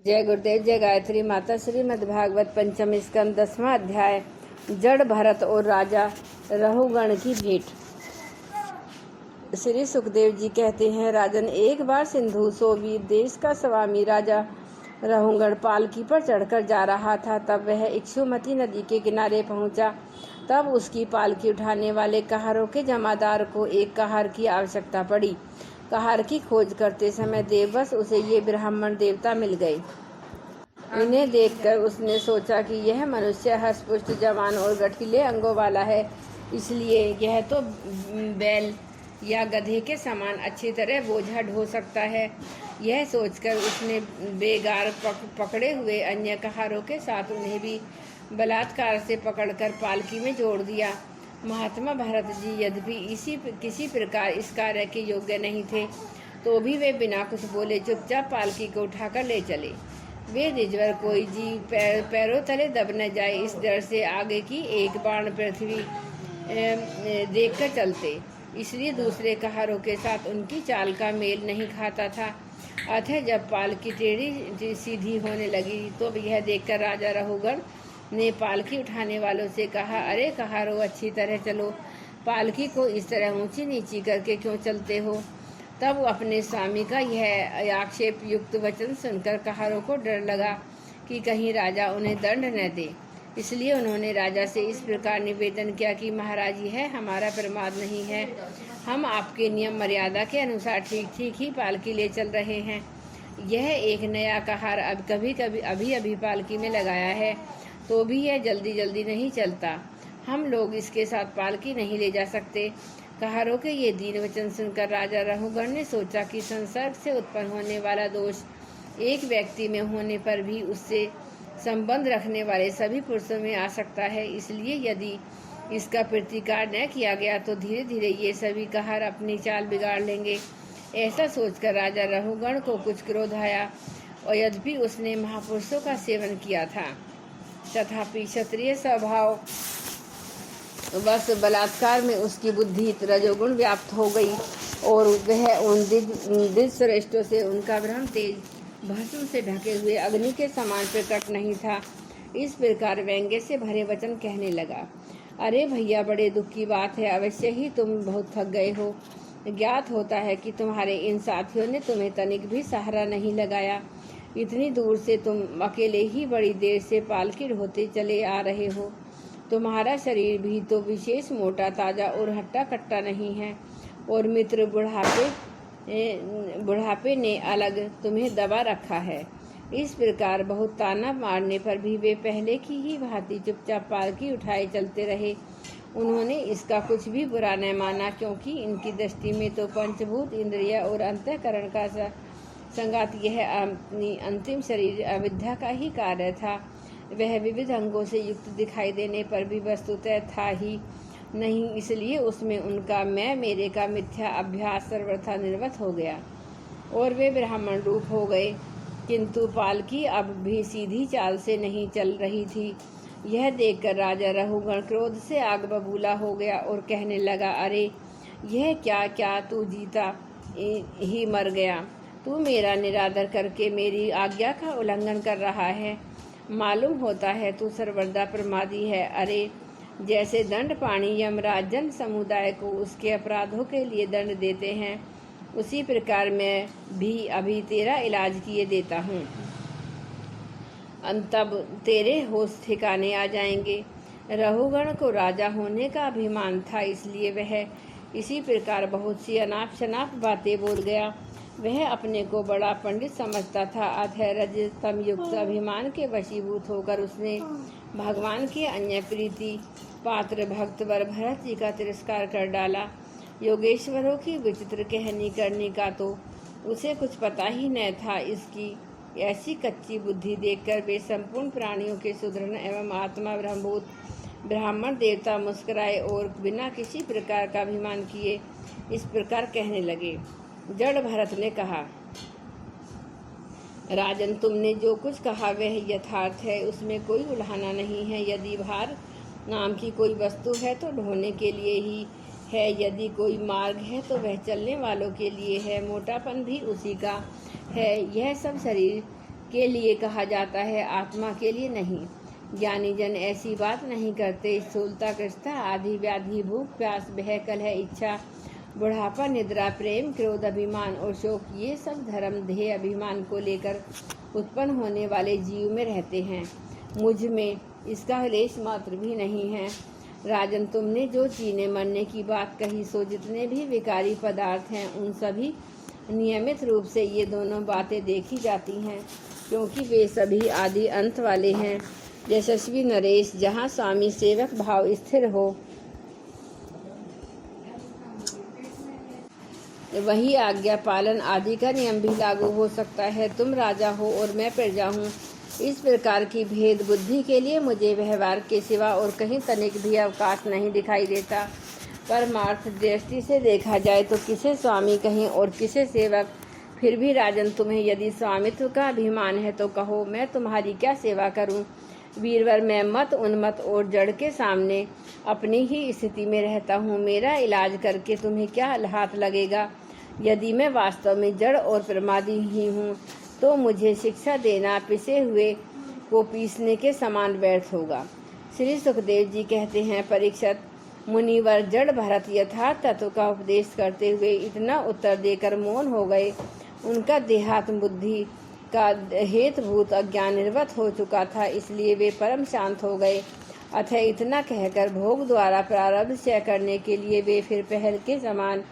जय गुरुदेव, जय गायत्री माता। श्रीमद्भागवत पंचम स्कंद 10वां अध्याय। जड़ भरत और राजा रहुगण की भेंट। श्री सुखदेव जी कहते हैं, राजन, एक बार सिंधु सोवीर देश का स्वामी राजा रहुगण पालकी पर चढ़कर जा रहा था। तब वह इक्षुमती नदी के किनारे पहुंचा। तब उसकी पालकी उठाने वाले कहारों के जमादार को एक कहार की आवश्यकता पड़ी। कहार की खोज करते समय देववश उसे ये ब्राह्मण देवता मिल गए। इन्हें देखकर उसने सोचा कि यह मनुष्य हष्टपुष्ट, जवान और गठीले अंगों वाला है, इसलिए यह तो बैल या गधे के समान अच्छी तरह बोझा ढो सकता है। यह सोचकर उसने बेगार पकड़े हुए अन्य कहारों के साथ उन्हें भी बलात्कार से पकड़कर पालकी में जोड़ दिया। महात्मा भरत जी यद्यपि किसी प्रकार इस कार्य के योग्य नहीं थे, तो भी वे बिना कुछ बोले चुपचाप पालकी को उठाकर ले चले। वे रिजवर कोई जीव पैरों तले दब न जाए, इस डर से आगे की एक बाण पृथ्वी देखकर चलते, इसलिए दूसरे कहारों के साथ उनकी चाल का मेल नहीं खाता था। अतः जब पालकी टेढ़ी सीधी होने लगी तो यह देखकर राजा रहुगण ने पालकी उठाने वालों से कहा, अरे कहारों, अच्छी तरह चलो, पालकी को इस तरह ऊंची नीची करके क्यों चलते हो? तब अपने स्वामी का यह आक्षेप युक्त वचन सुनकर कहारों को डर लगा कि कहीं राजा उन्हें दंड न दे। इसलिए उन्होंने राजा से इस प्रकार निवेदन किया कि महाराज, यह हमारा प्रमाद नहीं है, हम आपके नियम मर्यादा के अनुसार ठीक ठीक ही पालकी ले चल रहे हैं। यह एक नया कहार अभी अभी पालकी में लगाया है, तो भी यह जल्दी जल्दी नहीं चलता। हम लोग इसके साथ पालकी नहीं ले जा सकते। कहारों के ये दीन वचन सुनकर राजा रहुगण ने सोचा कि संसर्ग से उत्पन्न होने वाला दोष एक व्यक्ति में होने पर भी उससे संबंध रखने वाले सभी पुरुषों में आ सकता है, इसलिए यदि इसका प्रतिकार न किया गया तो धीरे धीरे ये सभी कहार अपनी चाल बिगाड़ लेंगे। ऐसा सोचकर राजा रहुगण को कुछ क्रोध आया, और यद्यपि उसने महापुरुषों का सेवन किया था, तथापि क्षत्रिय स्वभाव बस बलात्कार में उसकी बुद्धि रजोगुण व्याप्त हो गई, और वह उन दिव्य श्रेष्ठों से उनका ब्रह्म तेज भस्म से ढके हुए अग्नि के समान प्रकट नहीं था। इस प्रकार व्यंग्य से भरे वचन कहने लगा, अरे भैया, बड़े दुख की बात है, अवश्य ही तुम बहुत थक गए हो। ज्ञात होता है कि तुम्हारे इन साथियों ने तुम्हें तनिक भी सहारा नहीं लगाया। इतनी दूर से तुम अकेले ही बड़ी देर से पालकी ढोते चले आ रहे हो। तुम्हारा शरीर भी तो विशेष मोटा ताजा और हट्टा कट्टा नहीं है, और मित्र बुढ़ापे ने अलग तुम्हें दबा रखा है। इस प्रकार बहुत ताना मारने पर भी वे पहले की ही भांति चुपचाप पालकी उठाए चलते रहे। उन्होंने इसका कुछ भी बुरा न माना, क्योंकि इनकी दृष्टि में तो पंचभूत इंद्रिय और अंतःकरण का संगात यह अंतिम शरीर अविद्या का ही कार्य था। वह विविध अंगों से युक्त दिखाई देने पर भी वस्तुतः था ही नहीं, इसलिए उसमें उनका मैं मेरे का मिथ्या अभ्यास सर्वथा निर्वत हो गया और वे ब्राह्मण रूप हो गए। किंतु पालकी अब भी सीधी चाल से नहीं चल रही थी। यह देखकर राजा रहुगण क्रोध से आग बबूला हो गया और कहने लगा, अरे यह क्या तू जीता ही मर गया? तू मेरा निरादर करके मेरी आज्ञा का उल्लंघन कर रहा है। मालूम होता है तू सर्वदा प्रमादी है। अरे जैसे दंड पाणी यमराज जन समुदाय को उसके अपराधों के लिए दंड देते हैं, उसी प्रकार मैं भी अभी तेरा इलाज किए देता हूँ। तब तेरे होश ठिकाने आ जाएंगे। रहुगण को राजा होने का अभिमान था, इसलिए वह इसी प्रकार बहुत सी अनाप शनाप बातें बोल गया। वह अपने को बड़ा पंडित समझता था। अतः रजतम युक्त अभिमान के वशीभूत होकर उसने भगवान के अन्य प्रीति पात्र भक्त वर भरत जी का तिरस्कार कर डाला। योगेश्वरों की विचित्र कहनी करनी का तो उसे कुछ पता ही न था। इसकी ऐसी कच्ची बुद्धि देखकर वे संपूर्ण प्राणियों के सुदृढ़ एवं आत्मा ब्रह्मभूत ब्राह्मण देवता मुस्कुराए और बिना किसी प्रकार का अभिमान किए इस प्रकार कहने लगे। जड़ भरत ने कहा, राजन, तुमने जो कुछ कहा वह यथार्थ है, उसमें कोई उल्हाना नहीं है। यदि भार नाम की कोई वस्तु है तो ढोने के लिए ही है, यदि कोई मार्ग है तो वह चलने वालों के लिए है, मोटापन भी उसी का है। यह सब शरीर के लिए कहा जाता है, आत्मा के लिए नहीं। ज्ञानी जन ऐसी बात नहीं करते। स्थूलता, कृष्णता आदि व्याधि, भूख प्यास, भय, कलह, इच्छा, बुढ़ापा, निद्रा, प्रेम, क्रोध, अभिमान और शोक, ये सब धर्म, ध्येय, अभिमान को लेकर उत्पन्न होने वाले जीव में रहते हैं। मुझ में इसका लेश मात्र भी नहीं है। राजन, तुमने जो जीने मरने की बात कही, सो जितने भी विकारी पदार्थ हैं उन सभी नियमित रूप से ये दोनों बातें देखी जाती हैं, क्योंकि वे सभी आदि अंत वाले हैं। यशस्वी नरेश, जहाँ स्वामी सेवक भाव स्थिर हो वही आज्ञा पालन आदि का नियम भी लागू हो सकता है। तुम राजा हो और मैं प्रजा हूँ। इस प्रकार की भेद बुद्धि के लिए मुझे व्यवहार के सिवा और कहीं तनिक भी अवकाश नहीं दिखाई देता। परमार्थ दृष्टि से देखा जाए तो किसे स्वामी कहें और किसे सेवक। फिर भी राजन, तुम्हें यदि स्वामित्व का अभिमान है तो कहो, मैं तुम्हारी क्या सेवा करूं। वीरवर, मैं मत, उन्मत और जड़ के सामने अपनी ही स्थिति में रहता हूँ। मेरा इलाज करके तुम्हें क्या हाथ लगेगा। यदि मैं वास्तव में जड़ और प्रमादी ही हूँ तो मुझे शिक्षा देना पिसे हुए को पीसने के समान व्यर्थ होगा। श्री सुखदेव जी कहते हैं, परीक्षित, मुनिवर जड़ भरत यथार्थ तत्व का उपदेश करते हुए इतना उत्तर देकर मौन हो गए। उनका देहात्म बुद्धि का हेतुभूत अज्ञान निर्वत हो चुका था, इसलिए वे परम शांत हो गए। अतः इतना कहकर भोग द्वारा प्रारब्ध क्षय करने के लिए वे फिर पहल के समान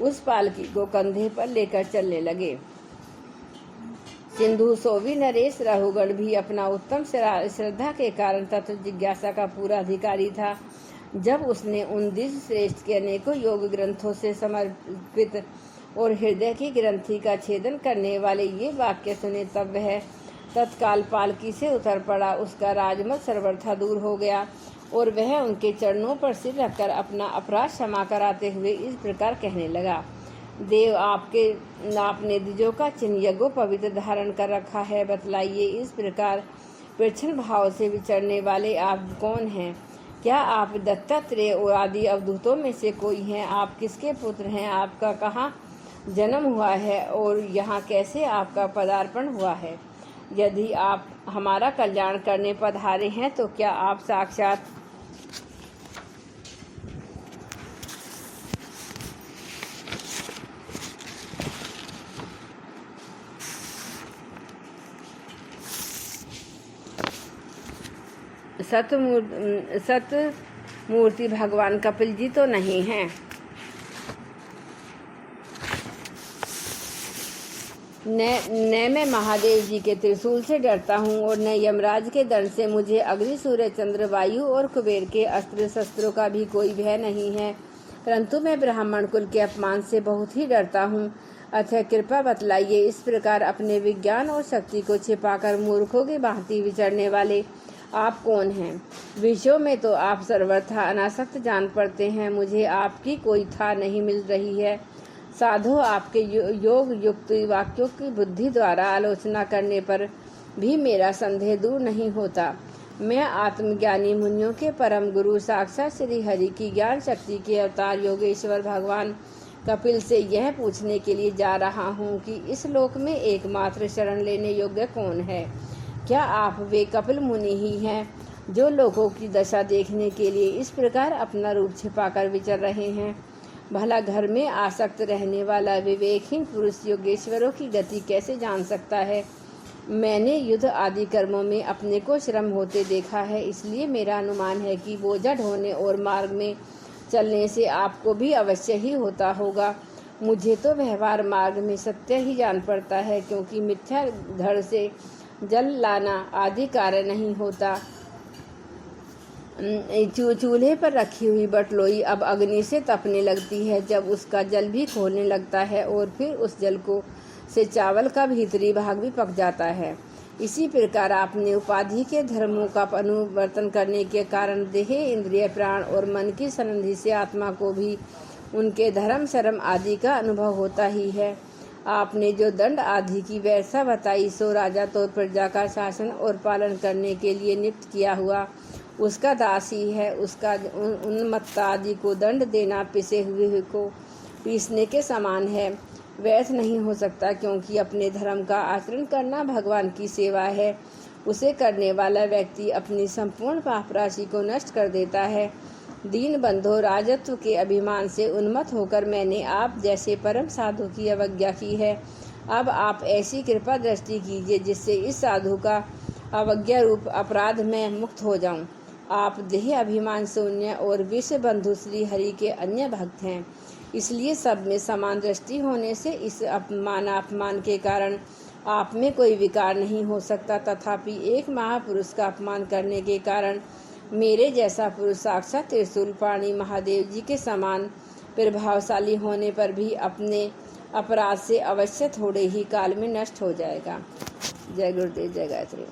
उस पालकी को कंधे पर लेकर चलने लगे। सिंधु सोवी नरेश राहुगढ़ भी अपना उत्तम श्रद्धा के कारण तत्व जिज्ञासा का पूरा अधिकारी था। जब उसने उन द्विज श्रेष्ठ के अनेकों योग ग्रंथों से समर्पित और हृदय की ग्रंथि का छेदन करने वाले ये वाक्य सुने, तब वह तत्काल पालकी से उतर पड़ा। उसका राजमत सर्वथा दूर हो गया और वह उनके चरणों पर सिर रखकर अपना अपराध क्षमा कराते हुए इस प्रकार कहने लगा, देव, आपने द्विजों का चिन्ह यज्ञोपवीत धारण कर रखा है। बतलाइए, इस प्रकार प्रच्छन्न भाव से विचरने वाले आप कौन हैं? क्या आप दत्तात्रेय और आदि अवधूतों में से कोई हैं? आप किसके पुत्र हैं? आपका कहाँ जन्म हुआ है और यहाँ कैसे आपका पदार्पण हुआ है? यदि आप हमारा कल्याण करने पधारे हैं तो क्या आप साक्षात सतमूर्ति भगवान कपिल जी तो नहीं हैं? न मैं महादेव जी के त्रिशूल से डरता हूँ और न यमराज के दंड से। मुझे अग्नि, सूर्य, चंद्र, वायु और कुबेर के अस्त्र शस्त्रों का भी कोई भय नहीं है, परंतु मैं ब्राह्मण कुल के अपमान से बहुत ही डरता हूँ। अतः कृपा बतलाइए, इस प्रकार अपने विज्ञान और शक्ति को छिपाकर मूर्खों की भांति विचरने वाले आप कौन हैं? विषयों में तो आप सर्वथा अनासक्त जान पड़ते हैं। मुझे आपकी कोई था नहीं मिल रही है। साधु, आपके योग युक्त वाक्यों की बुद्धि द्वारा आलोचना करने पर भी मेरा संदेह दूर नहीं होता। मैं आत्मज्ञानी मुनियों के परम गुरु साक्षात श्री हरि की ज्ञान शक्ति के अवतार योगेश्वर भगवान कपिल से यह पूछने के लिए जा रहा हूँ कि इस लोक में एकमात्र शरण लेने योग्य कौन है? क्या आप वे कपिल मुनि ही हैं जो लोगों की दशा देखने के लिए इस प्रकार अपना रूप छिपाकर विचर रहे हैं? भला घर में आसक्त रहने वाला विवेकहीन पुरुष योगेश्वरों की गति कैसे जान सकता है? मैंने युद्ध आदि कर्मों में अपने को श्रम होते देखा है, इसलिए मेरा अनुमान है कि बोझा ढोने और मार्ग में चलने से आपको भी अवश्य ही होता होगा। मुझे तो व्यवहार मार्ग में सत्य ही जान पड़ता है, क्योंकि मिथ्या धड़ से जल लाना आदि कार्य नहीं होता। चूल्हे पर रखी हुई बटलोई अब अग्नि से तपने लगती है, जब उसका जल भी खोलने लगता है और फिर उस जल को से चावल का भीतरी भाग भी पक जाता है। इसी प्रकार आपने उपाधि के धर्मों का अनुवर्तन करने के कारण देह, इंद्रिय, प्राण और मन की संधि से आत्मा को भी उनके धर्म, शर्म आदि का अनुभव होता ही है। आपने जो दंड आदि की व्यवस्था बताई, सो राजा तो प्रजा का शासन और पालन करने के लिए नियुक्त किया हुआ उसका दास ही है। उसका उन्मत्ता आदि को दंड देना पिसे हुए को पीसने के समान है। व्यर्थ नहीं हो सकता, क्योंकि अपने धर्म का आचरण करना भगवान की सेवा है। उसे करने वाला व्यक्ति अपनी संपूर्ण पाप राशि को नष्ट कर देता है। दीन बंधो, राजत्व के अभिमान से उन्मत्त होकर मैंने आप जैसे परम साधु की अवज्ञा की है। अब आप ऐसी कृपा दृष्टि कीजिए जिससे इस साधु का अवज्ञा रूप अपराध में मुक्त हो जाऊं। आप देह अभिमान शून्य और विश्व बंधु श्री हरि के अन्य भक्त हैं, इसलिए सब में समान दृष्टि होने से इस अपमान के कारण आप में कोई विकार नहीं हो सकता। तथापि एक महापुरुष का अपमान करने के कारण मेरे जैसा पुरुष साक्षात त्रिशूल पाणी महादेव जी के समान प्रभावशाली होने पर भी अपने अपराध से अवश्य थोड़े ही काल में नष्ट हो जाएगा। जय गुरुदेव, जय गायत्री।